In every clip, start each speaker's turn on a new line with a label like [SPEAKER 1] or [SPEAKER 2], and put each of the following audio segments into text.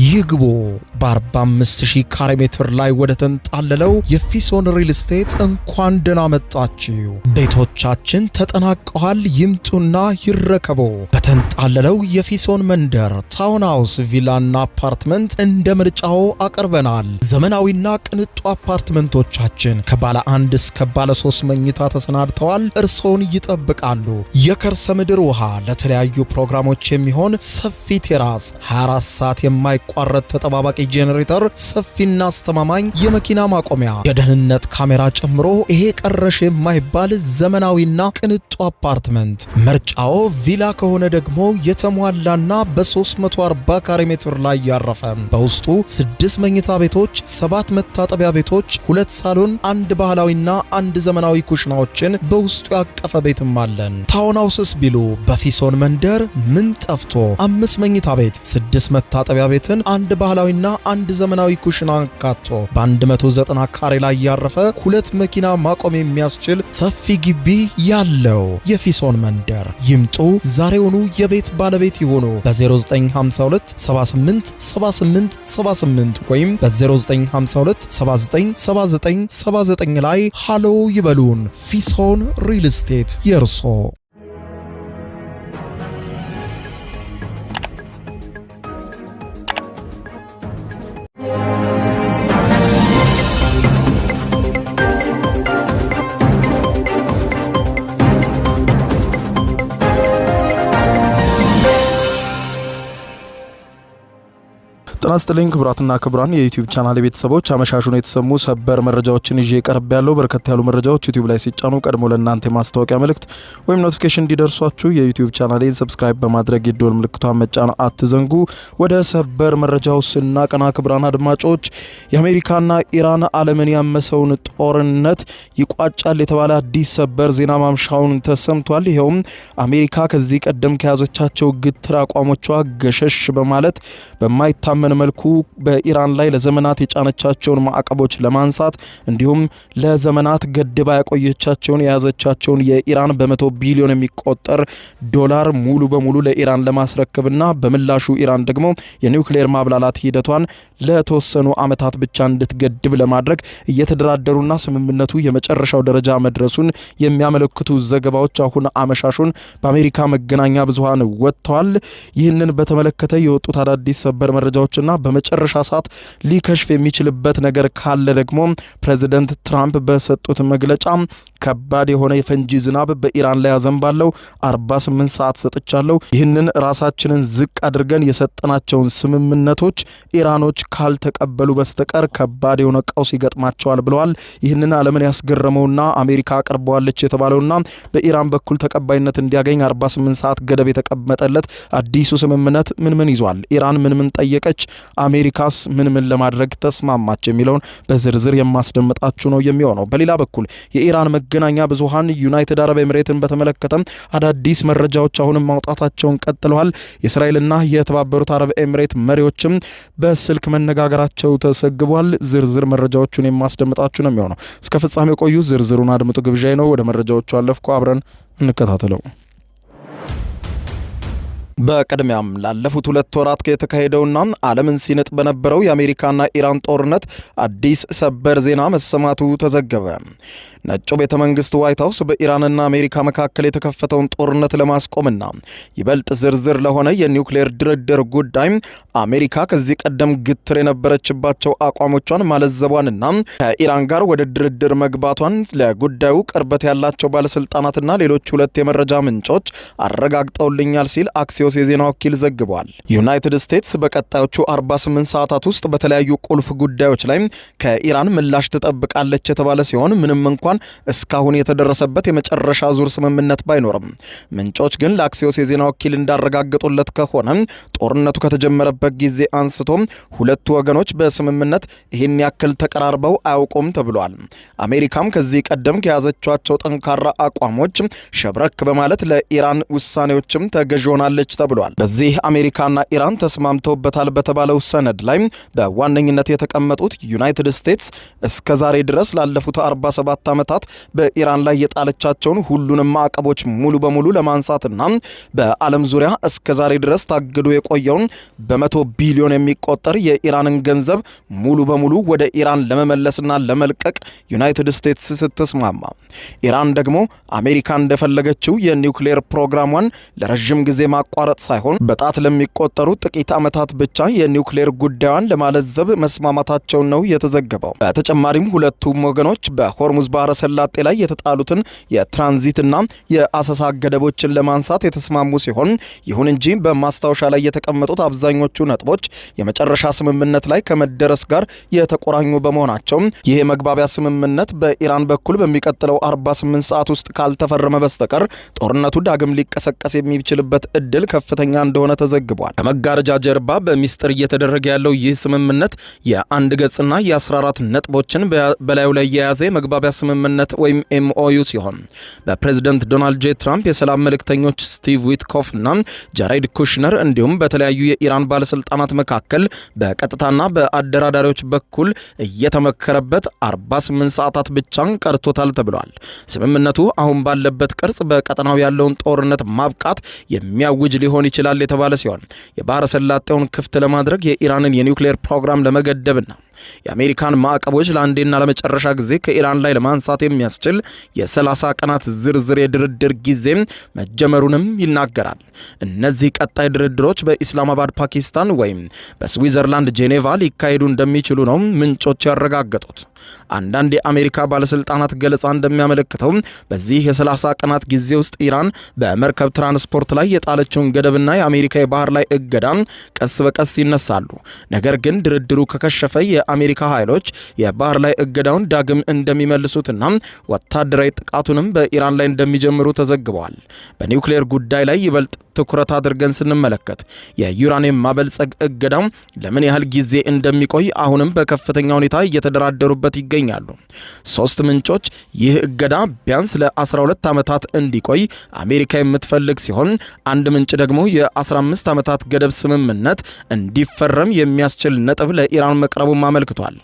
[SPEAKER 1] ይግቡ በ45000 ካሬ ሜትር ላይ ወደ ተንጣለለው የፊሶን ሪል ስቴት እንኳን ደህና መጣችሁ። ቤቶቻችን ተጠናቀዋል። ይምጡና ይረከቡ። በተንጣለለው የፊሶን መንደር ታውን ሃውስ፣ ቪላና አፓርትመንት እንደ ምርጫው አቀርበናል። ዘመናዊና ቅንጡ አፓርትመንቶቻችን ከባለ 1 እስከ ባለ 3 መኝታ ተሰናድተዋል። እርሶን ይጠብቃሉ። የከርሰ ምድር ውሃ፣ ለተለያዩ ፕሮግራሞች የሚሆን ሰፊ ቴራስ፣ 24 ሰዓት የማይቋረጥ ተጠባባቂ ጄኔሬተር፣ ሰፊና አስተማማኝ የመኪና ማቆሚያ፣ የደህንነት ካሜራ ጨምሮ ይሄ ቀረሽ የማይባል ዘመናዊና ቅንጡ አፓርትመንት። ምርጫው ቪላ ከሆነ ደግሞ የተሟላና በ340 ካሬ ሜትር ላይ ያረፈ በውስጡ 6 መኝታ ቤቶች፣ 7 መታጠቢያ ቤቶች፣ 2 ሳሎን፣ 1 ባህላዊና 1 ዘመናዊ ኩሽናዎችን በውስጡ ያቀፈ ቤትም አለን። ታውን ሃውስስ ቢሉ በፊሶን መንደር ምን ጠፍቶ 5 መኝታ ቤት፣ 6 መታጠቢያ ቤትን፣ 1 ባህላዊና 1 ዘመናዊ ኩሽና አካቶ በ190 ካሬ ላይ ያረፈ 2 መኪና ማቆም የሚያስችል ሰፊ ግቢ ያለው የፊሶን መንደር። ይምጡ፣ ዛሬውኑ የቤት ባለቤት ይሆኑ። በ0952 78 78 78 ወይም በ0952 79 79 79 ላይ ሃሎ ይበሉን። ፊሶን ሪል ስቴት የርሶ። ጤና ይስጥልኝ ክቡራትና ክቡራን የዩቲዩብ ቻናል ቤተሰቦች፣ አመሻሹን የተሰሙ ሰበር መረጃዎችን ይዤ ቀርብ ያለው። በርከት ያሉ መረጃዎች ዩቲዩብ ላይ ሲጫኑ ቀድሞ ለእናንተ ማስታወቂያ መልእክት ወይም ኖቲፊኬሽን እንዲደርሷችሁ የዩቲዩብ ቻናሌን ሰብስክራይብ በማድረግ የደወል ምልክቷን መጫን አትዘንጉ። ወደ ሰበር መረጃው ስናቀና ክቡራን አድማጮች፣ የአሜሪካና ኢራን ዓለምን ያመሰውን ጦርነት ይቋጫል የተባለ አዲስ ሰበር ዜና ማምሻውን ተሰምቷል። ይሄውም አሜሪካ ከዚህ ቀደም ከያዘቻቸው ግትር አቋሞቿ ገሸሽ በማለት በማይታመን መልኩ በኢራን ላይ ለዘመናት የጫነቻቸውን ማዕቀቦች ለማንሳት እንዲሁም ለዘመናት ገድባ ያቆየቻቸውን የያዘቻቸውን የኢራን በ100 ቢሊዮን የሚቆጠር ዶላር ሙሉ በሙሉ ለኢራን ለማስረከብና በምላሹ ኢራን ደግሞ የኒውክሌር ማብላላት ሂደቷን ለተወሰኑ ዓመታት ብቻ እንድትገድብ ለማድረግ እየተደራደሩና ስምምነቱ የመጨረሻው ደረጃ መድረሱን የሚያመለክቱ ዘገባዎች አሁን አመሻሹን በአሜሪካ መገናኛ ብዙሃን ወጥተዋል። ይህንን በተመለከተ የወጡት አዳዲስ ሰበር መረጃዎችና በመጨረሻ ሰዓት ሊከሽፍ የሚችልበት ነገር ካለ ደግሞ ፕሬዚደንት ትራምፕ በሰጡት መግለጫ ከባድ የሆነ የፈንጂ ዝናብ በኢራን ላይ ያዘንባለው 48 ሰዓት ሰጥቻለሁ። ይህንን ራሳችንን ዝቅ አድርገን የሰጠናቸውን ስምምነቶች ኢራኖች ካልተቀበሉ በስተቀር ከባድ የሆነ ቀውስ ይገጥማቸዋል ብለዋል። ይህንን ዓለምን ያስገረመውና አሜሪካ አቀርበዋለች የተባለውና በኢራን በኩል ተቀባይነት እንዲያገኝ 48 ሰዓት ገደብ የተቀመጠለት አዲሱ ስምምነት ምን ይዟል? ኢራን ምን ጠየቀች? አሜሪካስ ምን ለማድረግ ተስማማች? የሚለውን በዝርዝር የማስደምጣችሁ ነው የሚሆነው። በሌላ በኩል የኢራን መገናኛ ብዙሃን ዩናይትድ አረብ ኤምሬትን በተመለከተ አዳዲስ መረጃዎች አሁንም ማውጣታቸውን ቀጥለዋል። የእስራኤልና የተባበሩት አረብ ኤምሬት መሪዎችም በስልክ መነጋገራቸው ተዘግቧል። ዝርዝር መረጃዎቹን የማስደምጣችሁ ነው የሚሆነው። እስከ ፍጻሜው ቆዩ። ዝርዝሩን አድምጡ ግብዣይ ነው። ወደ መረጃዎቹ አለፍኩ። አብረን እንከታተለው። በቀድሚያም ላለፉት 2 ወራት የተካሄደውና ዓለምን ሲነጥ በነበረው የአሜሪካና ኢራን ጦርነት አዲስ ሰበር ዜና መሰማቱ ተዘገበ። ነጩ ቤተ መንግስት ዋይት ሃውስ በኢራንና አሜሪካ መካከል የተከፈተውን ጦርነት ለማስቆምና ይበልጥ ዝርዝር ለሆነ የኒውክሌር ድርድር ጉዳይ አሜሪካ ከዚህ ቀደም ግትር የነበረችባቸው አቋሞቿን ማለዘቧንና ከኢራን ጋር ወደ ድርድር መግባቷን ለጉዳዩ ቅርበት ያላቸው ባለስልጣናትና ሌሎች 2 የመረጃ ምንጮች አረጋግጠውልኛል ሲል አክሲዮስ የዜና ወኪል ዘግቧል። ዩናይትድ ስቴትስ በቀጣዮቹ 48 ሰዓታት ውስጥ በተለያዩ ቁልፍ ጉዳዮች ላይ ከኢራን ምላሽ ትጠብቃለች የተባለ ሲሆን ምንም እንኳን እስካሁን የተደረሰበት የመጨረሻ ዙር ስምምነት ባይኖርም ምንጮች ግን ለአክሲዮስ የዜና ወኪል እንዳረጋገጡለት ከሆነ ጦርነቱ ከተጀመረበት ጊዜ አንስቶ ሁለቱ ወገኖች በስምምነት ይህን ያክል ተቀራርበው አያውቁም ተብሏል። አሜሪካም ከዚህ ቀደም ከያዘቻቸው ጠንካራ አቋሞች ሸብረክ በማለት ለኢራን ውሳኔዎችም ተገዥ ሆናለች ተብሏል። በዚህ አሜሪካና ኢራን ተስማምተውበታል በተባለው ሰነድ ላይ በዋነኝነት የተቀመጡት ዩናይትድ ስቴትስ እስከዛሬ ድረስ ላለፉት 47 ዓመታት በኢራን ላይ የጣለቻቸውን ሁሉንም ማዕቀቦች ሙሉ በሙሉ ለማንሳትና በዓለም ዙሪያ እስከዛሬ ድረስ ታግዶ የቆየውን በ100 ቢሊዮን የሚቆጠር የኢራንን ገንዘብ ሙሉ በሙሉ ወደ ኢራን ለመመለስና ለመልቀቅ ዩናይትድ ስቴትስ ስትስማማ፣ ኢራን ደግሞ አሜሪካ እንደፈለገችው የኒውክሌር ፕሮግራሟን ለረጅም ጊዜ ማቋረጥ ሳይሆን በጣት ለሚቆጠሩ ጥቂት ዓመታት ብቻ የኒውክሌር ጉዳዩን ለማለዘብ መስማማታቸውን ነው የተዘገበው። በተጨማሪም ሁለቱም ወገኖች በሆርሙዝ ባህረ ሰላጤ ላይ የተጣሉትን የትራንዚትና የአሰሳ ገደቦችን ለማንሳት የተስማሙ ሲሆን፣ ይሁን እንጂ በማስታወሻ ላይ የተቀመጡት አብዛኞቹ ነጥቦች የመጨረሻ ስምምነት ላይ ከመደረስ ጋር የተቆራኙ በመሆናቸው ይህ የመግባቢያ ስምምነት በኢራን በኩል በሚቀጥለው 48 ሰዓት ውስጥ ካልተፈረመ በስተቀር ጦርነቱ ዳግም ሊቀሰቀስ የሚችልበት እድል ከፍተኛ እንደሆነ ተዘግቧል። ከመጋረጃ ጀርባ በሚስጥር እየተደረገ ያለው ይህ ስምምነት የአንድ ገጽና የ14 ነጥቦችን በላዩ ላይ የያዘ መግባቢያ ስምምነት ወይም ኤምኦዩ ሲሆን በፕሬዝዳንት ዶናልድ ጄ ትራምፕ የሰላም መልእክተኞች ስቲቭ ዊትኮፍ እና ጃሬድ ኩሽነር እንዲሁም በተለያዩ የኢራን ባለስልጣናት መካከል በቀጥታና በአደራዳሪዎች በኩል እየተመከረበት 48 ሰዓታት ብቻ ቀርቶታል ተብሏል። ስምምነቱ አሁን ባለበት ቅርጽ በቀጠናው ያለውን ጦርነት ማብቃት የሚያውጅ ሊሆን ይችላል የተባለ ሲሆን የባህረ ሰላጤውን ክፍት ለማድረግ የኢራንን የኒውክሌር ፕሮግራም ለመገደብና የአሜሪካን ማዕቀቦች ለአንዴና ለመጨረሻ ጊዜ ከኢራን ላይ ለማንሳት የሚያስችል የ30 ቀናት ዝርዝር የድርድር ጊዜ መጀመሩንም ይናገራል። እነዚህ ቀጣይ ድርድሮች በኢስላማባድ ፓኪስታን ወይም በስዊዘርላንድ ጄኔቫ ሊካሄዱ እንደሚችሉ ነው ምንጮች ያረጋገጡት። አንዳንድ የአሜሪካ ባለስልጣናት ገለጻ እንደሚያመለክተው በዚህ የ30 ቀናት ጊዜ ውስጥ ኢራን በመርከብ ትራንስፖርት ላይ የጣለችውን ገደብና የአሜሪካ የባህር ላይ እገዳን ቀስ በቀስ ይነሳሉ። ነገር ግን ድርድሩ ከከሸፈ የአሜሪካ ኃይሎች የባህር ላይ እገዳውን ዳግም እንደሚመልሱትና ወታደራዊ ጥቃቱንም በኢራን ላይ እንደሚጀምሩ ተዘግበዋል። በኒውክሌር ጉዳይ ላይ ይበልጥ ትኩረት አድርገን ስንመለከት የዩራኒየም ማበልጸግ እገዳው ለምን ያህል ጊዜ እንደሚቆይ አሁንም በከፍተኛ ሁኔታ እየተደራደሩበት ይገኛሉ። 3 ምንጮች ይህ እገዳ ቢያንስ ለ12 ዓመታት እንዲቆይ አሜሪካ የምትፈልግ ሲሆን፣ አንድ ምንጭ ደግሞ የ15 ዓመታት ገደብ ስምምነት እንዲፈረም የሚያስችል ነጥብ ለኢራን መቅረቡን አመልክቷል።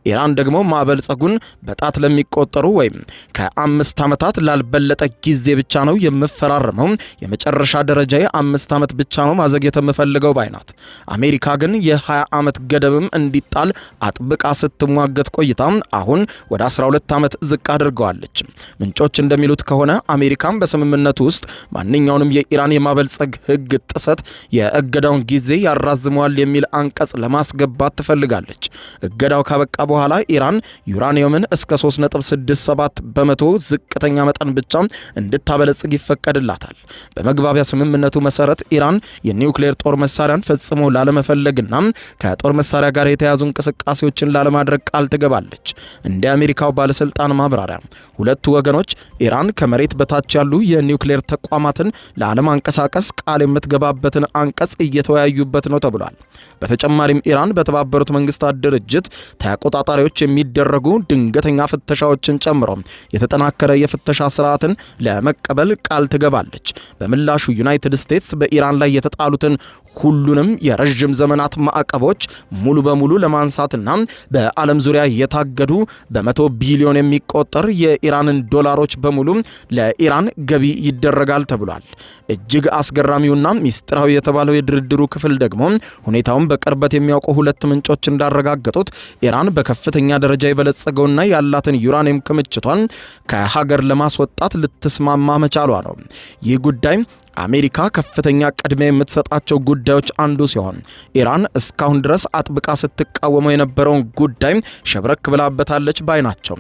[SPEAKER 1] ኢራን ደግሞ ማበልጸጉን በጣት ለሚቆጠሩ ወይም ከ5 ዓመታት ላልበለጠ ጊዜ ብቻ ነው የምፈራረመው፣ የመጨረሻ ደረጃ 5 ዓመት ብቻ ነው ማዘግየት የምፈልገው ባይናት። አሜሪካ ግን የ20 ዓመት ገደብም እንዲጣል አጥብቃ ስትሟገት ቆይታ አሁን ወደ 12 ዓመት ዝቅ አድርገዋለች። ምንጮች እንደሚሉት ከሆነ አሜሪካም በስምምነቱ ውስጥ ማንኛውንም የኢራን የማበልጸግ ሕግ ጥሰት የእገዳውን ጊዜ ያራዝመዋል የሚል አንቀጽ ለማስገባት ትፈልጋለች። እገዳው ካበቃ በኋላ ኢራን ዩራኒየምን እስከ 3.67 በመቶ ዝቅተኛ መጠን ብቻ እንድታበለጽግ ይፈቀድላታል። በመግባቢያ ስምምነቱ መሰረት ኢራን የኒውክሌር ጦር መሳሪያን ፈጽሞ ላለመፈለግና ከጦር መሳሪያ ጋር የተያዙ እንቅስቃሴዎችን ላለማድረግ ቃል ትገባለች። እንደ አሜሪካው ባለስልጣን ማብራሪያ ሁለቱ ወገኖች ኢራን ከመሬት በታች ያሉ የኒውክሌር ተቋማትን ላለማንቀሳቀስ ቃል የምትገባበትን አንቀጽ እየተወያዩበት ነው ተብሏል። በተጨማሪም ኢራን በተባበሩት መንግስታት ድርጅት ተቆጣጣሪዎች የሚደረጉ ድንገተኛ ፍተሻዎችን ጨምሮ የተጠናከረ የፍተሻ ስርዓትን ለመቀበል ቃል ትገባለች። በምላሹ ዩናይትድ ስቴትስ በኢራን ላይ የተጣሉትን ሁሉንም የረጅም ዘመናት ማዕቀቦች ሙሉ በሙሉ ለማንሳትና በዓለም ዙሪያ የታገዱ በ100 ቢሊዮን የሚቆጠር የኢራንን ዶላሮች በሙሉ ለኢራን ገቢ ይደረጋል ተብሏል። እጅግ አስገራሚውና ሚስጥራዊ የተባለው የድርድሩ ክፍል ደግሞ ሁኔታውን በቅርበት የሚያውቁ ሁለት ምንጮች እንዳረጋገጡት ኢራን በከፍተኛ ደረጃ የበለጸገውና ያላትን ዩራኒየም ክምችቷን ከሀገር ለማስወጣት ልትስማማ መቻሏ ነው። ይህ ጉዳይ አሜሪካ ከፍተኛ ቅድሚያ የምትሰጣቸው ጉዳዮች አንዱ ሲሆን ኢራን እስካሁን ድረስ አጥብቃ ስትቃወመው የነበረውን ጉዳይ ሸብረክ ብላበታለች ባይ ናቸው።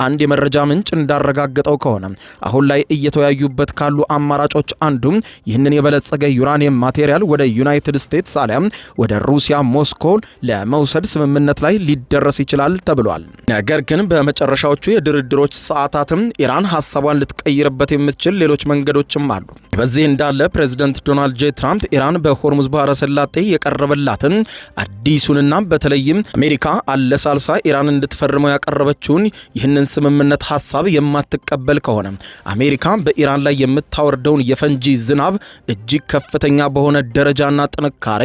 [SPEAKER 1] አንድ የመረጃ ምንጭ እንዳረጋገጠው ከሆነ አሁን ላይ እየተወያዩበት ካሉ አማራጮች አንዱ ይህንን የበለጸገ ዩራኒየም ማቴሪያል ወደ ዩናይትድ ስቴትስ አሊያም ወደ ሩሲያ ሞስኮ ለመውሰድ ስምምነት ላይ ሊደረስ ይችላል ተብሏል። ነገር ግን በመጨረሻዎቹ የድርድሮች ሰዓታትም ኢራን ሐሳቧን ልትቀይርበት የምትችል ሌሎች መንገዶችም አሉ። በዚህ እንዳለ ፕሬዝዳንት ዶናልድ ጄ ትራምፕ ኢራን በሆርሙዝ ባህረ ሰላጤ የቀረበላትን አዲሱንና በተለይም አሜሪካ አለሳልሳ ኢራን እንድትፈርመው ያቀረበችውን ይህንን ስምምነት ሐሳብ የማትቀበል ከሆነ አሜሪካ በኢራን ላይ የምታወርደውን የፈንጂ ዝናብ እጅግ ከፍተኛ በሆነ ደረጃና ጥንካሬ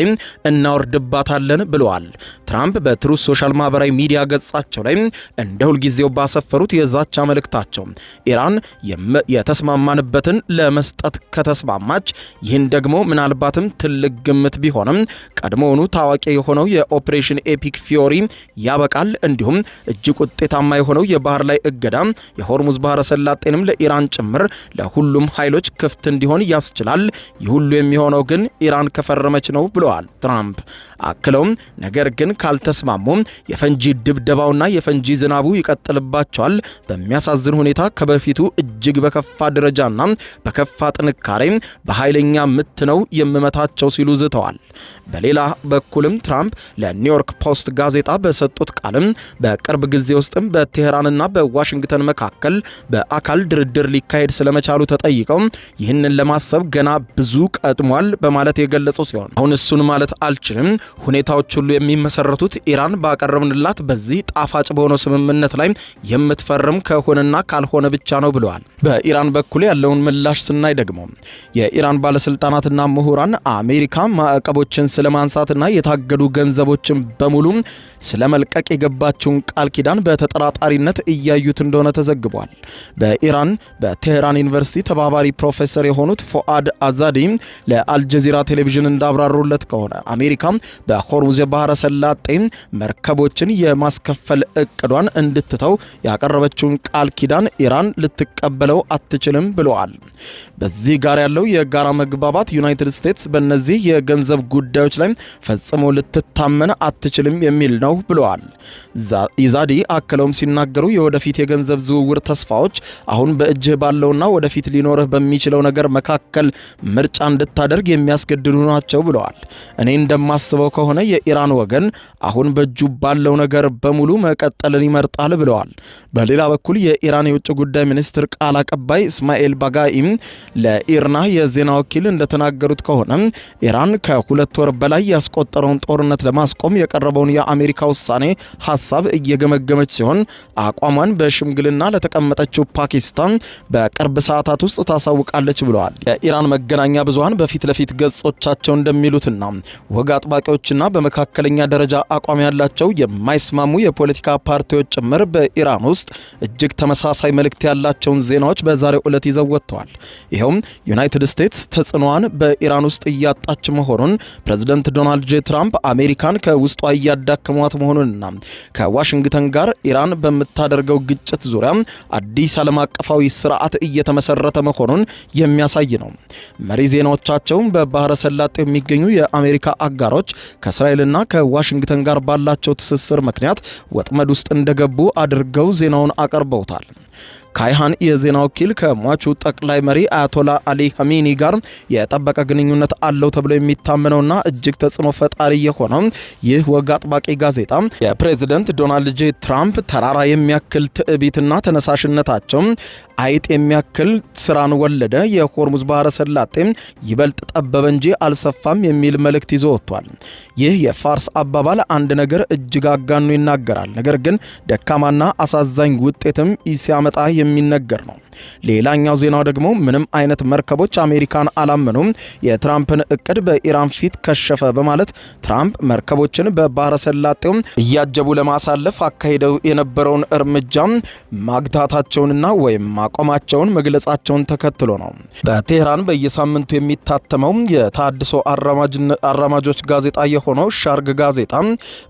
[SPEAKER 1] እናወርድባታለን ብለዋል። ትራምፕ በትሩዝ ሶሻል ማህበራዊ ሚዲያ ገጻቸው ላይ እንደ ሁልጊዜው ባሰፈሩት የዛቻ መልእክታቸው ኢራን የተስማማንበትን ለመስጠት ከተስማማች ይህን ደግሞ ምናልባትም ትልቅ ግምት ቢሆንም ቀድሞውኑ ታዋቂ የሆነው የኦፕሬሽን ኤፒክ ፊዮሪ ያበቃል፣ እንዲሁም እጅግ ውጤታማ የሆነው የባህር ላይ እገዳ የሆርሙዝ ባህረ ሰላጤንም ለኢራን ጭምር ለሁሉም ኃይሎች ክፍት እንዲሆን ያስችላል። ይህ ሁሉ የሚሆነው ግን ኢራን ከፈረመች ነው ብለዋል ትራምፕ። አክለውም ነገር ግን ካልተስማሙ የፈንጂ ድብደባውና የፈንጂ ዝናቡ ይቀጥልባቸዋል። በሚያሳዝን ሁኔታ ከበፊቱ እጅግ በከፋ ደረጃና በከፋ ጥንካሬ በኃይለኛ ምት ነው የምመታቸው ሲሉ ዝተዋል። በሌላ በኩልም ትራምፕ ለኒውዮርክ ፖስት ጋዜጣ በሰጡት ቃልም በቅርብ ጊዜ ውስጥም በቴህራንና በዋሽንግተን መካከል በአካል ድርድር ሊካሄድ ስለመቻሉ ተጠይቀው ይህንን ለማሰብ ገና ብዙ ቀድሟል በማለት የገለጹ ሲሆን አሁን እሱን ማለት አልችልም፣ ሁኔታዎች ሁሉ የሚመሰረቱት ኢራን ባቀረብንላት በዚህ ጣፋጭ በሆነው ስምምነት ላይ የምትፈርም ከሆነና ካልሆነ ብቻ ነው ብለዋል። በኢራን በኩል ያለውን ምላሽ ስናይ ደግሞ የኢራን ባለስልጣናትና ምሁራን አሜሪካ ማዕቀቦችን ስለማንሳትና የታገዱ ገንዘቦችን በሙሉ ስለመልቀቅ የገባችውን ቃል ኪዳን በተጠራጣሪነት እያዩት እንደሆነ ተዘግቧል። በኢራን በቴህራን ዩኒቨርሲቲ ተባባሪ ፕሮፌሰር የሆኑት ፎአድ አዛዲ ለአልጀዚራ ቴሌቪዥን እንዳብራሩለት ከሆነ አሜሪካ በሆርሙዝ ባህረ ሰላጤ መርከቦችን የማስከፈል እቅዷን እንድትተው ያቀረበችውን ቃል ኪዳን ኢራን ልትቀበለው አትችልም ብለዋል። በዚህ ጋር ያለው የጋራ መግባባት ዩናይትድ ስቴትስ በእነዚህ የገንዘብ ጉዳዮች ላይ ፈጽሞ ልትታመን አትችልም የሚል ነው ብለዋል። ኢዛዲ አክለውም ሲናገሩ የወደፊት የገንዘብ ዝውውር ተስፋዎች አሁን በእጅህ ባለውና ወደፊት ሊኖርህ በሚችለው ነገር መካከል ምርጫ እንድታደርግ የሚያስገድዱ ናቸው ብለዋል። እኔ እንደማስበው ከሆነ የኢራን ወገን አሁን በእጁ ባለው ነገር በሙሉ መቀጠልን ይመርጣል ብለዋል። በሌላ በኩል የኢራን የውጭ ጉዳይ ሚኒስትር ቃል አቀባይ እስማኤል ባጋኢም ለኢርና የዜና ወኪል እንደተናገሩት ከሆነ ኢራን ከ2 ወር በላይ ያስቆጠረውን ጦርነት ለማስቆም የቀረበውን የአሜሪካ ውሳኔ ሐሳብ እየገመገመች ሲሆን አቋሟን በሽምግልና ለተቀመጠችው ፓኪስታን በቅርብ ሰዓታት ውስጥ ታሳውቃለች ብለዋል። የኢራን መገናኛ ብዙሃን በፊት ለፊት ገጾቻቸው እንደሚሉትና ወግ አጥባቂዎችና በመካከለኛ ደረጃ አቋም ያላቸው የማይስማሙ የፖለቲካ ፓርቲዎች ጭምር በኢራን ውስጥ እጅግ ተመሳሳይ መልእክት ያላቸውን ዜናዎች በዛሬው ዕለት ይዘው ወጥተዋል። ይኸውም ዩናይትድ ስቴትስ ተጽዕኖዋን በኢራን ውስጥ እያጣች መሆኑን፣ ፕሬዝዳንት ዶናልድ ጄ ትራምፕ አሜሪካን ከውስጧ እያዳከሟት መሆኑንና ከዋሽንግተን ጋር ኢራን በምታደርገው ግጭት ዙሪያ አዲስ ዓለም አቀፋዊ ስርዓት እየተመሰረተ መሆኑን የሚያሳይ ነው። መሪ ዜናዎቻቸውን በባህረ ሰላጤው የሚገኙ የአሜሪካ አጋሮች ከእስራኤልና ከዋሽንግተን ጋር ባላቸው ትስስር ምክንያት ወጥመድ ውስጥ እንደገቡ አድርገው ዜናውን አቀርበውታል። ካይሃን የዜና ወኪል ከሟቹ ጠቅላይ መሪ አያቶላ አሊ ሀሚኒ ጋር የጠበቀ ግንኙነት አለው ተብሎ የሚታመነውና እጅግ ተጽዕኖ ፈጣሪ የሆነው ይህ ወግ አጥባቂ ጋዜጣ የፕሬዝዳንት ዶናልድ ጄ ትራምፕ ተራራ የሚያክል ትዕቢትና ተነሳሽነታቸው አይጥ የሚያክል ስራን ወለደ፣ የሆርሙዝ ባህረ ሰላጤ ይበልጥ ጠበበ እንጂ አልሰፋም የሚል መልእክት ይዞ ወጥቷል። ይህ የፋርስ አባባል አንድ ነገር እጅግ አጋኖ ይናገራል፣ ነገር ግን ደካማና አሳዛኝ ውጤትም ሲያመጣ የሚነገር ነው። ሌላኛው ዜናው ደግሞ ምንም አይነት መርከቦች አሜሪካን አላመኑም፣ የትራምፕን እቅድ በኢራን ፊት ከሸፈ በማለት ትራምፕ መርከቦችን በባህረ ሰላጤው እያጀቡ ለማሳለፍ አካሂደው የነበረውን እርምጃ ማግታታቸውንና ወይም ማቆማቸውን መግለጻቸውን ተከትሎ ነው። በቴህራን በየሳምንቱ የሚታተመው የታድሶ አራማጆች ጋዜጣ የሆነው ሻርግ ጋዜጣ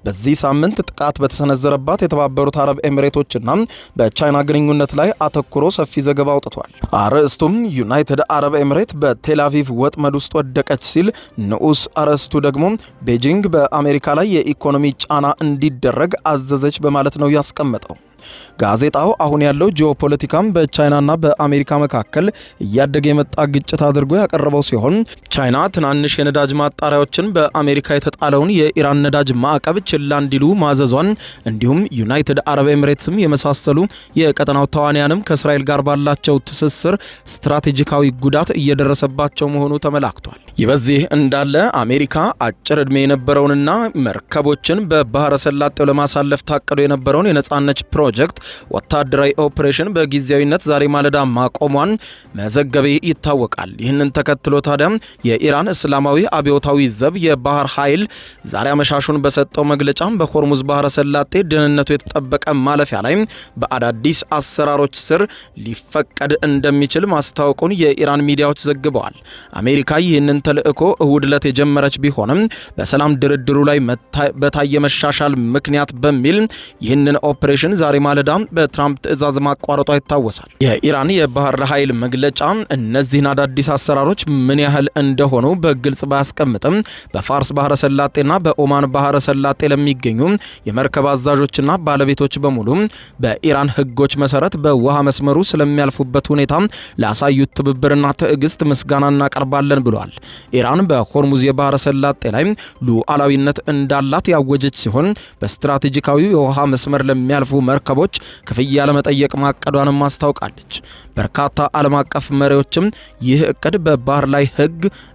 [SPEAKER 1] በዚህ ሳምንት ጥቃት በተሰነዘረባት የተባበሩት አረብ ኤሚሬቶችና በቻይና ግንኙነት ላይ አተኩሮ ሰፊ ዘገባ አውጥቷል። አርዕስቱም ዩናይትድ አረብ ኤሚሬት በቴል አቪቭ ወጥመድ ውስጥ ወደቀች ሲል፣ ንዑስ አርዕስቱ ደግሞ ቤጂንግ በአሜሪካ ላይ የኢኮኖሚ ጫና እንዲደረግ አዘዘች በማለት ነው ያስቀመጠው። ጋዜጣው አሁን ያለው ጂኦፖለቲካም በቻይናና በአሜሪካ መካከል እያደገ የመጣ ግጭት አድርጎ ያቀረበው ሲሆን ቻይና ትናንሽ የነዳጅ ማጣሪያዎችን በአሜሪካ የተጣለውን የኢራን ነዳጅ ማዕቀብ ችላ እንዲሉ ማዘዟን እንዲሁም ዩናይትድ አረብ ኤምሬትስም የመሳሰሉ የቀጠናው ተዋንያንም ከእስራኤል ጋር ባላቸው ትስስር ስትራቴጂካዊ ጉዳት እየደረሰባቸው መሆኑ ተመላክቷል። ይህ በዚህ እንዳለ አሜሪካ አጭር ዕድሜ የነበረውንና መርከቦችን በባህረ ሰላጤው ለማሳለፍ ታቅዶ የነበረውን የነጻነት ፕሮጀክት ወታደራዊ ኦፕሬሽን በጊዜያዊነት ዛሬ ማለዳ ማቆሟን መዘገቤ ይታወቃል። ይህንን ተከትሎ ታዲያ የኢራን እስላማዊ አብዮታዊ ዘብ የባህር ኃይል ዛሬ አመሻሹን በሰጠው መግለጫ በሆርሙዝ ባህረ ሰላጤ ደህንነቱ የተጠበቀ ማለፊያ ላይ በአዳዲስ አሰራሮች ስር ሊፈቀድ እንደሚችል ማስታወቁን የኢራን ሚዲያዎች ዘግበዋል። አሜሪካ ይህንን ተልእኮ እሁድ ዕለት የጀመረች ቢሆንም በሰላም ድርድሩ ላይ በታየ መሻሻል ምክንያት በሚል ይህንን ኦፕሬሽን ዛሬ ማለዳ በትራምፕ ትዕዛዝ ማቋረጧ ይታወሳል። የኢራን የባህር ኃይል መግለጫ እነዚህን አዳዲስ አሰራሮች ምን ያህል እንደሆኑ በግልጽ ባያስቀምጥም በፋርስ ባህረ ሰላጤና በኦማን ባህረ ሰላጤ ለሚገኙ የመርከብ አዛዦችና ባለቤቶች በሙሉ በኢራን ሕጎች መሰረት በውሃ መስመሩ ስለሚያልፉበት ሁኔታ ላሳዩት ትብብርና ትዕግስት ምስጋና እናቀርባለን ብሏል። ኢራን በሆርሙዝ የባህረ ሰላጤ ላይ ሉዓላዊነት እንዳላት ያወጀች ሲሆን በስትራቴጂካዊ የውሃ መስመር ለሚያልፉ መርከቦች ክፍያ ለመጠየቅ ማቀዷንም አስታውቃለች። በርካታ ዓለም አቀፍ መሪዎችም ይህ እቅድ በባህር ላይ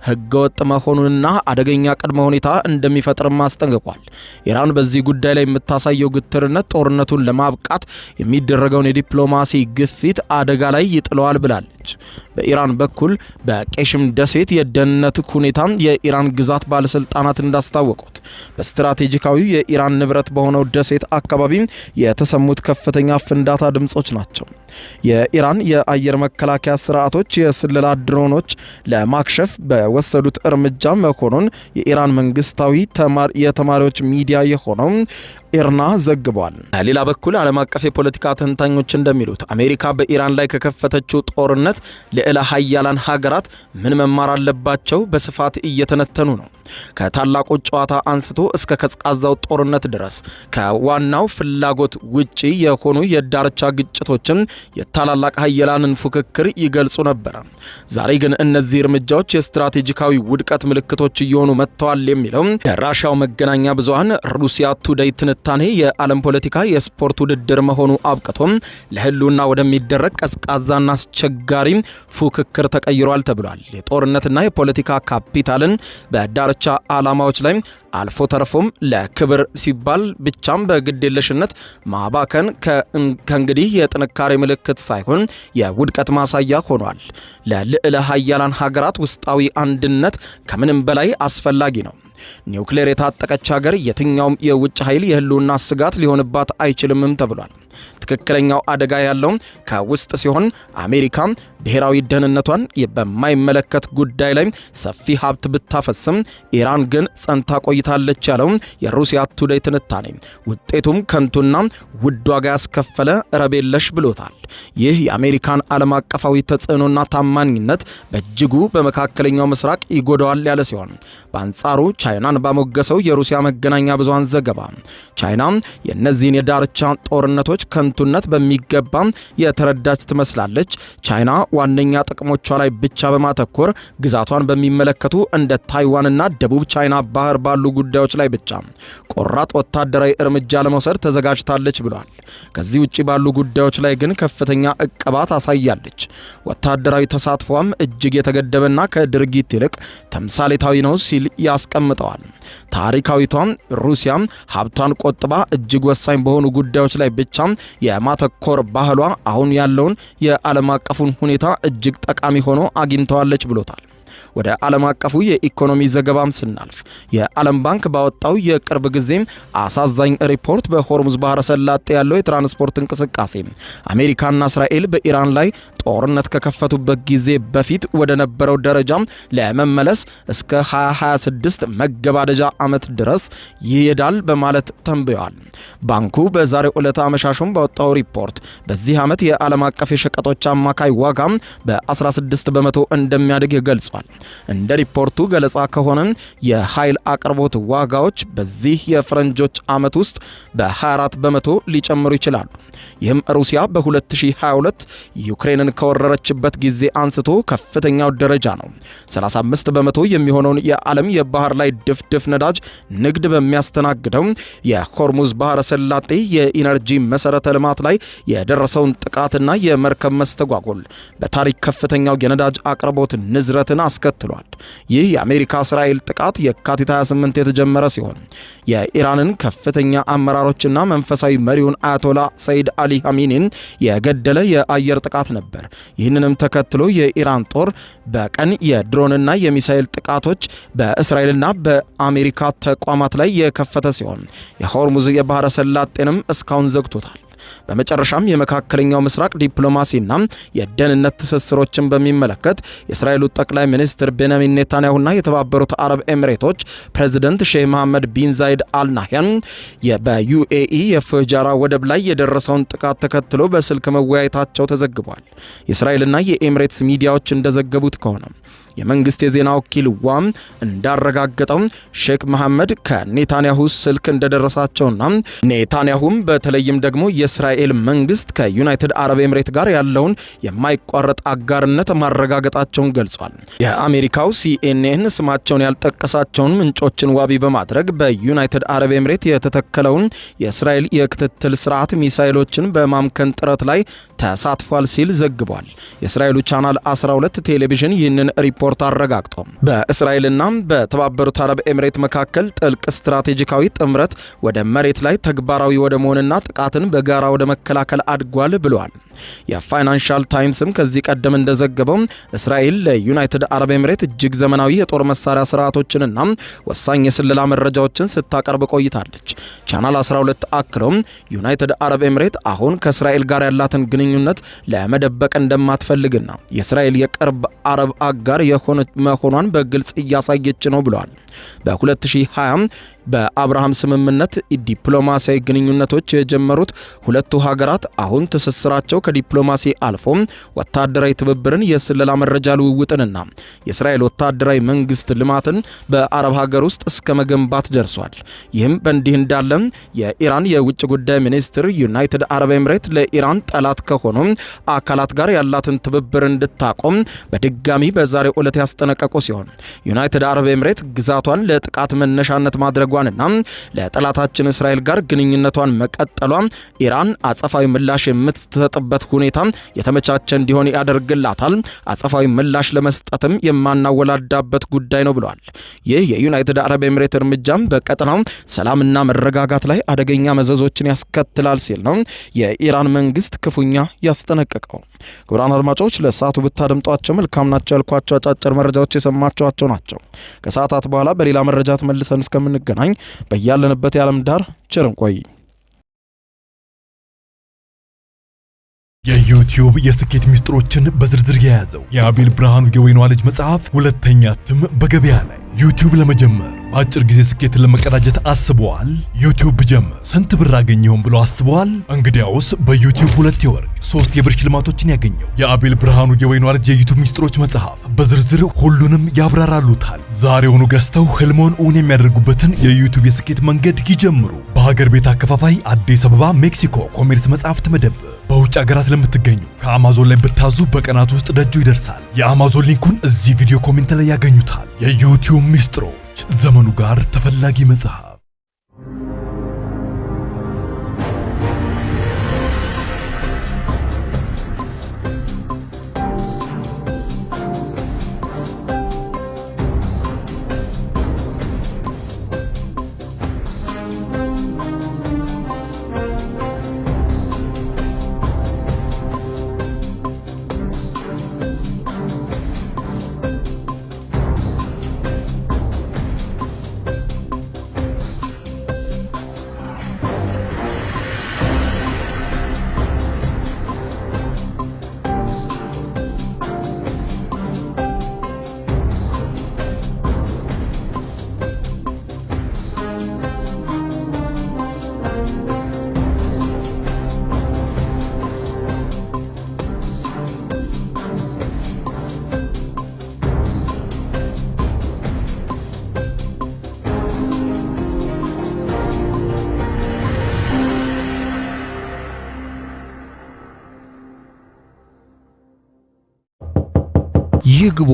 [SPEAKER 1] ህገወጥ መሆኑንና አደገኛ ቅድመ ሁኔታ እንደሚፈጥርም አስጠንቅቋል። ኢራን በዚህ ጉዳይ ላይ የምታሳየው ግትርነት ጦርነቱን ለማብቃት የሚደረገውን የዲፕሎማሲ ግፊት አደጋ ላይ ይጥለዋል ብላለች። በኢራን በኩል በቄሽም ደሴት የደህንነት ሁኔታ የኢራን ግዛት ባለስልጣናት እንዳስታወቁት በስትራቴጂካዊ የኢራን ንብረት በሆነው ደሴት አካባቢ የተሰሙት ከፍተኛ ፍንዳታ ድምጾች ናቸው። የኢራን የአየር መከላከያ ስርዓቶች የስለላ ድሮኖች ለማክሸፍ በወሰዱት እርምጃ መሆኑን የኢራን መንግስታዊ የተማሪዎች ሚዲያ የሆነው ኢርና ዘግቧል። ሌላ በኩል ዓለም አቀፍ የፖለቲካ ተንታኞች እንደሚሉት አሜሪካ በኢራን ላይ ከከፈተችው ጦርነት ልዕለ ሀያላን ሀገራት ምን መማር አለባቸው በስፋት እየተነተኑ ነው። ከታላቁ ጨዋታ አንስቶ እስከ ቀዝቃዛው ጦርነት ድረስ ከዋናው ፍላጎት ውጪ የሆኑ የዳርቻ ግጭቶችን የታላላቅ ሀያላንን ፉክክር ይገልጹ ነበር። ዛሬ ግን እነዚህ እርምጃዎች የስትራቴጂካዊ ውድቀት ምልክቶች እየሆኑ መጥተዋል የሚለው የራሻው መገናኛ ብዙሃን ሩሲያ ቱዴይ ትንታኔ የዓለም ፖለቲካ የስፖርት ውድድር መሆኑ አብቅቶም ለህልውና ወደሚደረግ ቀዝቃዛና አስቸጋሪ ፉክክር ተቀይሯል ተብሏል። የጦርነትና የፖለቲካ ካፒታልን በዳርቻ ዓላማዎች ላይ አልፎ ተርፎም ለክብር ሲባል ብቻም በግዴለሽነት ማባከን ከእንግዲህ የጥንካሬ ምልክት ሳይሆን የውድቀት ማሳያ ሆኗል። ለልዕለ ሀያላን ሀገራት ውስጣዊ አንድነት ከምንም በላይ አስፈላጊ ነው። ኒውክሌር የታጠቀች ሀገር የትኛውም የውጭ ኃይል የህልውና ስጋት ሊሆንባት አይችልምም ተብሏል። ትክክለኛው አደጋ ያለው ከውስጥ ሲሆን አሜሪካ ብሔራዊ ደህንነቷን በማይመለከት ጉዳይ ላይ ሰፊ ሀብት ብታፈስም ኢራን ግን ጸንታ ቆይታለች ያለው የሩሲያ ቱዴይ ትንታኔ ውጤቱም ከንቱና ውድ ዋጋ ያስከፈለ ረቤለሽ ብሎታል። ይህ የአሜሪካን ዓለም አቀፋዊ ተጽዕኖና ታማኝነት በእጅጉ በመካከለኛው ምስራቅ ይጎዳዋል ያለ ሲሆን በአንጻሩ ቻይናን ባሞገሰው የሩሲያ መገናኛ ብዙሃን ዘገባ ቻይና የእነዚህን የዳርቻ ጦርነቶች ከንቱነት በሚገባ የተረዳች ትመስላለች። ቻይና ዋነኛ ጥቅሞቿ ላይ ብቻ በማተኮር ግዛቷን በሚመለከቱ እንደ ታይዋንና ደቡብ ቻይና ባህር ባሉ ጉዳዮች ላይ ብቻ ቆራጥ ወታደራዊ እርምጃ ለመውሰድ ተዘጋጅታለች ብሏል። ከዚህ ውጪ ባሉ ጉዳዮች ላይ ግን ከፍተኛ ዕቅባት አሳያለች። ወታደራዊ ተሳትፏም እጅግ የተገደበና ከድርጊት ይልቅ ተምሳሌታዊ ነው ሲል ያስቀምጠዋል። ታሪካዊቷም ሩሲያ ሀብቷን ቆጥባ እጅግ ወሳኝ በሆኑ ጉዳዮች ላይ ብቻ የማተኮር ባህሏ አሁን ያለውን የዓለም አቀፉን ሁኔታ እጅግ ጠቃሚ ሆኖ አግኝተዋለች ብሎታል። ወደ ዓለም አቀፉ የኢኮኖሚ ዘገባም ስናልፍ የዓለም ባንክ ባወጣው የቅርብ ጊዜ አሳዛኝ ሪፖርት በሆርሙዝ ባህረ ሰላጤ ያለው የትራንስፖርት እንቅስቃሴ አሜሪካና እስራኤል በኢራን ላይ ጦርነት ከከፈቱበት ጊዜ በፊት ወደ ነበረው ደረጃ ለመመለስ እስከ 2026 መገባደጃ ዓመት ድረስ ይሄዳል በማለት ተንብዮአል። ባንኩ በዛሬው ዕለት አመሻሹም ባወጣው ሪፖርት በዚህ ዓመት የዓለም አቀፍ የሸቀጦች አማካይ ዋጋ በ16% እንደሚያድግ ገልጿል። ገልጿል። እንደ ሪፖርቱ ገለጻ ከሆነ የኃይል አቅርቦት ዋጋዎች በዚህ የፈረንጆች ዓመት ውስጥ በ24 በመቶ ሊጨምሩ ይችላሉ። ይህም ሩሲያ በ2022 ዩክሬንን ከወረረችበት ጊዜ አንስቶ ከፍተኛው ደረጃ ነው። 35 በመቶ የሚሆነውን የዓለም የባህር ላይ ድፍድፍ ነዳጅ ንግድ በሚያስተናግደው የሆርሙዝ ባህረ ሰላጤ የኢነርጂ መሰረተ ልማት ላይ የደረሰውን ጥቃትና የመርከብ መስተጓጎል በታሪክ ከፍተኛው የነዳጅ አቅርቦት ንዝረትን አስከትሏል። ይህ የአሜሪካ እስራኤል ጥቃት የካቲት 28 የተጀመረ ሲሆን የኢራንን ከፍተኛ አመራሮችና መንፈሳዊ መሪውን አያቶላ ሰይድ አሊ ኻሜኒን የገደለ የአየር ጥቃት ነበር። ይህንንም ተከትሎ የኢራን ጦር በቀን የድሮንና የሚሳኤል ጥቃቶች በእስራኤልና በአሜሪካ ተቋማት ላይ የከፈተ ሲሆን የሆርሙዝ የባህረ ሰላጤንም እስካሁን ዘግቶታል። በመጨረሻም የመካከለኛው ምስራቅ ዲፕሎማሲና የደህንነት ትስስሮችን በሚመለከት የእስራኤሉ ጠቅላይ ሚኒስትር ቤንያሚን ኔታንያሁና የተባበሩት አረብ ኤሚሬቶች ፕሬዝዳንት ሼህ መሐመድ ቢን ዛይድ አልናህያን በዩኤኢ የፉጃራ ወደብ ላይ የደረሰውን ጥቃት ተከትሎ በስልክ መወያየታቸው ተዘግቧል። የእስራኤልና የኤሚሬትስ ሚዲያዎች እንደዘገቡት ከሆነ የመንግስት የዜና ወኪል ዋም እንዳረጋገጠው ሼክ መሐመድ ከኔታንያሁ ስልክ እንደደረሳቸውና ኔታንያሁም በተለይም ደግሞ የእስራኤል መንግስት ከዩናይትድ አረብ ኤምሬት ጋር ያለውን የማይቋረጥ አጋርነት ማረጋገጣቸውን ገልጿል። የአሜሪካው ሲኤንኤን ስማቸውን ያልጠቀሳቸውን ምንጮችን ዋቢ በማድረግ በዩናይትድ አረብ ኤምሬት የተተከለውን የእስራኤል የክትትል ስርዓት ሚሳኤሎችን በማምከን ጥረት ላይ ተሳትፏል ሲል ዘግቧል። የእስራኤሉ ቻናል 12 ቴሌቪዥን ይህንን ሪፖርት አረጋግጦ በእስራኤልና በተባበሩት አረብ ኤሚሬት መካከል ጥልቅ ስትራቴጂካዊ ጥምረት ወደ መሬት ላይ ተግባራዊ ወደ መሆንና ጥቃትን በጋራ ወደ መከላከል አድጓል ብሏል። የፋይናንሻል ታይምስም ከዚህ ቀደም እንደዘገበው እስራኤል ለዩናይትድ አረብ ኤሚሬት እጅግ ዘመናዊ የጦር መሳሪያ ስርዓቶችንና ወሳኝ የስለላ መረጃዎችን ስታቀርብ ቆይታለች። ቻናል 12 አክሎም ዩናይትድ አረብ ኤሚሬት አሁን ከእስራኤል ጋር ያላትን ግንኙነት ለመደበቅ እንደማትፈልግና የእስራኤል የቅርብ አረብ አጋር መሆኗን በግልጽ እያሳየች ነው ብሏል። በ2020 በአብርሃም ስምምነት ዲፕሎማሲያዊ ግንኙነቶች የጀመሩት ሁለቱ ሀገራት አሁን ትስስራቸው ከዲፕሎማሲ አልፎ ወታደራዊ ትብብርን፣ የስለላ መረጃ ልውውጥንና የእስራኤል ወታደራዊ መንግስት ልማትን በአረብ ሀገር ውስጥ እስከ መገንባት ደርሷል። ይህም በእንዲህ እንዳለ የኢራን የውጭ ጉዳይ ሚኒስትር ዩናይትድ አረብ ኤሚሬት ለኢራን ጠላት ከሆኑ አካላት ጋር ያላትን ትብብር እንድታቆም በድጋሚ በዛሬው ዕለት ያስጠነቀቁ ሲሆን ዩናይትድ አረብ ኤሚሬት ግዛቷን ለጥቃት መነሻነት ማድረጓንና ለጠላታችን እስራኤል ጋር ግንኙነቷን መቀጠሏ ኢራን አጸፋዊ ምላሽ የምትሰጥበት ሁኔታ የተመቻቸ እንዲሆን ያደርግላታል። አጸፋዊ ምላሽ ለመስጠትም የማናወላዳበት ጉዳይ ነው ብሏል። ይህ የዩናይትድ አረብ ኤሚሬት እርምጃም በቀጠናው ሰላምና መረጋጋት ላይ አደገኛ መዘዞችን ያስከትላል ሲል ነው የኢራን መንግስት ክፉኛ ያስጠነቀቀው። ክቡራን አድማጮች ለሰዓቱ ብታደምጧቸው መልካም ናቸው ያልኳቸው አጫጭር መረጃዎች የሰማችኋቸው ናቸው። ከሰዓታት በኋላ በሌላ መረጃ ተመልሰን እስከምንገናኝ በያለንበት የዓለም ዳር ቸር እንቆይ።
[SPEAKER 2] የዩቲዩብ የስኬት ሚስጥሮችን በዝርዝር የያዘው የአቤል ብርሃኑ የወይኗ ልጅ መጽሐፍ ሁለተኛ እትም በገበያ ላይ። ዩቲዩብ ለመጀመር በአጭር ጊዜ ስኬትን ለመቀዳጀት አስበዋል? ዩቲዩብ ብጀምር ስንት ብር አገኘሁም ብሎ አስበዋል? እንግዲያውስ በዩቲዩብ 2 የወርቅ 3 የብር ሽልማቶችን ያገኘው የአቤል ብርሃኑ የወይኗ ልጅ የዩቲዩብ ሚስጥሮች መጽሐፍ በዝርዝር ሁሉንም ያብራራሉታል። ዛሬውኑ ገዝተው ህልሞን እውን የሚያደርጉበትን የዩቲዩብ የስኬት መንገድ ይጀምሩ። በሀገር ቤት አከፋፋይ አዲስ አበባ ሜክሲኮ ኮሜርስ መጽሐፍት መደብር። በውጭ ሀገራት ለምትገኙ ከአማዞን ላይ ብታዙ በቀናት ውስጥ ደጁ ይደርሳል። የአማዞን ሊንኩን እዚህ ቪዲዮ ኮሜንት ላይ ያገኙታል። የዩቲዩብ ሚስጥሮች፣ ዘመኑ ጋር ተፈላጊ መጽሐፍ።
[SPEAKER 1] ይግቡ።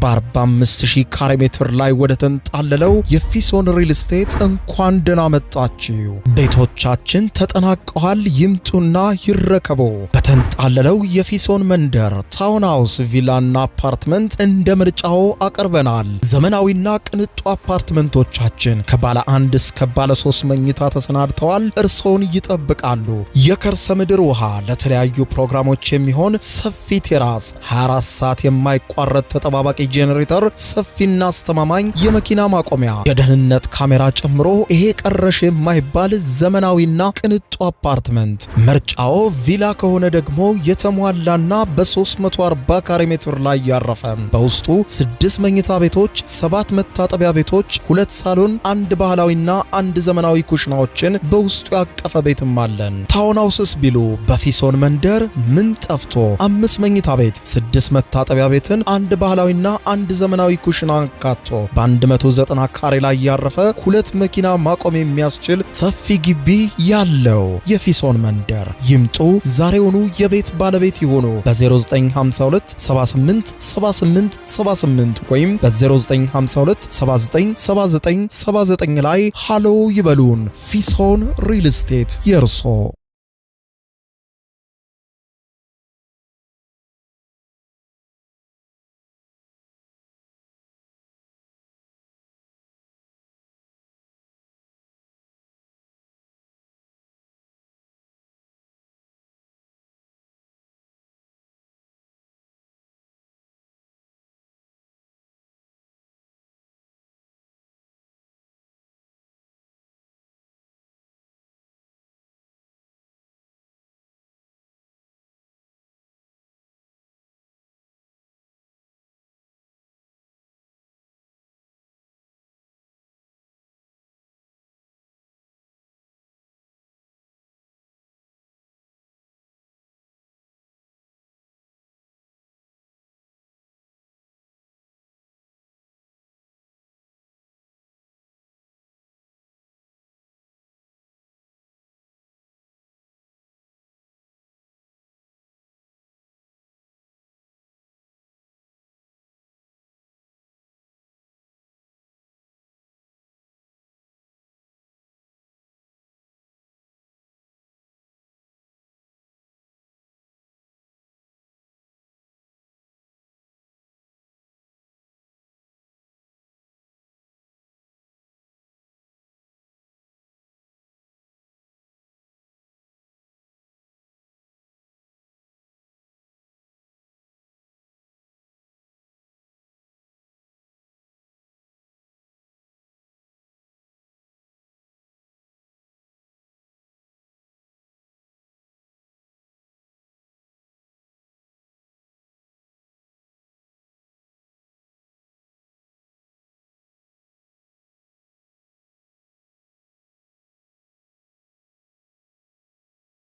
[SPEAKER 1] በ45000 ካሬ ሜትር ላይ ወደ ተንጣለለው የፊሶን ሪል ስቴት እንኳን ደህና መጣችሁ። ቤቶቻችን ተጠናቀዋል። ይምጡና ይረከቡ። በተንጣለለው የፊሶን መንደር ታውን ሃውስ፣ ቪላና አፓርትመንት እንደ ምርጫው አቅርበናል። ዘመናዊና ቅንጡ አፓርትመንቶቻችን ከባለ 1 እስከ ባለ 3 መኝታ ተሰናድተዋል። እርሶን ይጠብቃሉ። የከርሰ ምድር ውሃ፣ ለተለያዩ ፕሮግራሞች የሚሆን ሰፊ ቴራስ፣ 24 ሰዓት የማይቋረጥ ተጠባባቂ ጄኔሬተር፣ ሰፊና አስተማማኝ የመኪና ማቆሚያ፣ የደህንነት ካሜራ ጨምሮ ይሄ ቀረሽ የማይባል ዘመናዊና ቅንጡ አፓርትመንት። ምርጫው ቪላ ከሆነ ደግሞ የተሟላና በ340 ካሬ ሜትር ላይ ያረፈ በውስጡ 6 መኝታ ቤቶች፣ 7 መታጠቢያ ቤቶች፣ 2 ሳሎን፣ 1 ባህላዊና 1 ዘመናዊ ኩሽናዎችን በውስጡ ያቀፈ ቤትም አለን። ታውን ሃውስስ ቢሉ በፊሶን መንደር ምን ጠፍቶ 5 መኝታ ቤት፣ 6 መታጠቢያ ቤትን፣ 1 ባህላዊና 1 ዘመናዊ ኩሽና አካቶ በ190 ካሬ ላይ ያረፈ 2 መኪና ማቆም የሚያስችል ሰፊ ግቢ ያለው የፊሶን መንደር። ይምጡ፣ ዛሬውኑ የቤት ባለቤት ይሆኑ። በ0952 78 78 78 ወይም በ0952 79 79 79 ላይ ሃሎ ይበሉን። ፊሶን ሪል ስቴት የርሶ